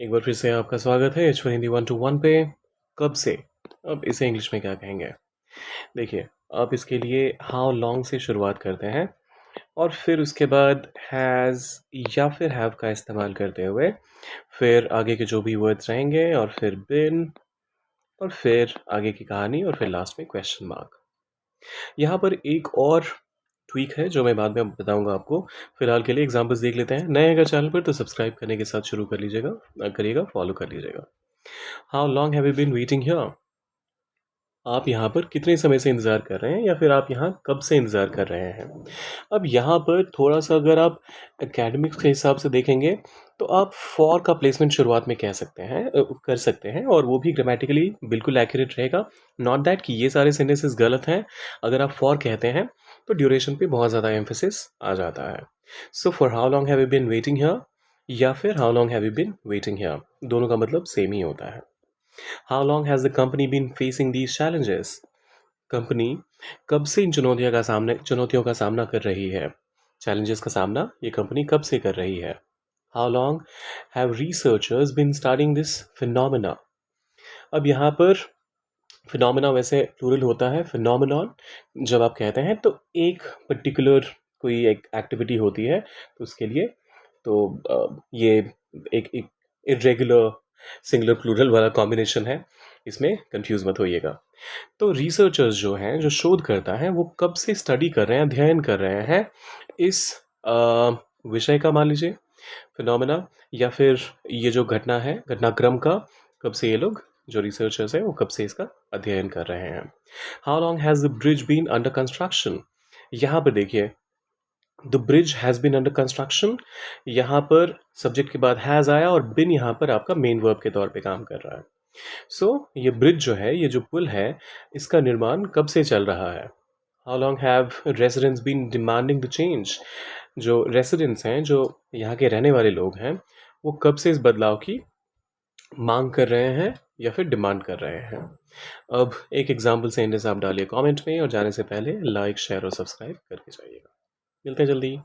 एक बार फिर से आपका स्वागत है एच हिंदी 1 to 1 पे। कब से, अब इसे इंग्लिश में क्या कहेंगे? देखिए, आप इसके लिए हाउ लॉन्ग से शुरुआत करते हैं और फिर उसके बाद हैज़ या फिर हैव का इस्तेमाल करते हुए फिर आगे के जो भी वर्ड्स रहेंगे और फिर बिन और फिर आगे की कहानी और फिर लास्ट में क्वेश्चन मार्क। यहाँ पर एक और ट्वीक है जो मैं बाद में बताऊंगा आपको। फिलहाल के लिए एग्जांपल्स देख लेते हैं। नए अगर चैनल पर तो सब्सक्राइब करने के साथ शुरू कर लीजिएगा, करिएगा, फॉलो कर लीजिएगा। How long have you been waiting here? आप यहाँ पर कितने समय से इंतज़ार कर रहे हैं या फिर आप यहाँ कब से इंतज़ार कर रहे हैं? अब यहाँ पर थोड़ा-सा अगर आप एकेडमिक्स के हिसाब से देखेंगे तो आप फॉर का प्लेसमेंट शुरुआत में कह सकते हैं, कर सकते हैं और वो भी ग्रामेटिकली बिल्कुल एक्यूरेट रहेगा। नॉट दैट कि ये सारे सेंटेंसेस गलत हैं। अगर आप फॉर कहते हैं तो ड्यूरेशन पे बहुत ज़्यादा एम्फेसिस आ जाता है। So for how long have you been waiting here या फिर how long have you been waiting here, दोनों का मतलब सेम ही होता है। How long has the company been facing these challenges? Company कब से इन चुनौतियों का सामना कर रही है? चैलेंजेस का सामना ये कंपनी कब से कर रही है? How long have researchers been studying this phenomena? अब यहाँ पर फिनोमेना वैसे प्लूरल होता है, फिनोमेनॉन जब आप कहते हैं तो एक पर्टिकुलर कोई एक एक्टिविटी होती है तो उसके लिए तो ये एक इरेगुलर सिंगुलर प्लूरल वाला कॉम्बिनेशन है, इसमें कंफ्यूज मत होइएगा। तो रिसर्चर्स जो हैं, जो शोधकर्ता हैं, वो कब से स्टडी कर रहे हैं, अध्ययन कर रहे हैं इस विषय का, मान लीजिए फिनोमेना, या फिर ये जो घटना है, घटनाक्रम का कब से ये लोग जो रिसर्चर्स हैं वो कब से इसका अध्ययन कर रहे हैं। How long has the bridge been under construction? यहाँ पर देखिए, the bridge has been under construction, यहाँ पर सब्जेक्ट के बाद हैज़ आया और बिन यहाँ पर आपका मेन वर्ब के तौर पे काम कर रहा है। सो ये ब्रिज जो है, ये जो पुल है, इसका निर्माण कब से चल रहा है? How long have residents been demanding the change? जो रेसिडेंट्स हैं, जो यहाँ के रहने वाले लोग हैं, वो कब से इस बदलाव की मांग कर रहे हैं या फिर डिमांड कर रहे हैं? अब एक एग्जाम्पल सेंटेंस आप डालिए कमेंट में और जाने से पहले लाइक, शेयर और सब्सक्राइब करके जाइएगा। मिलते हैं जल्दी।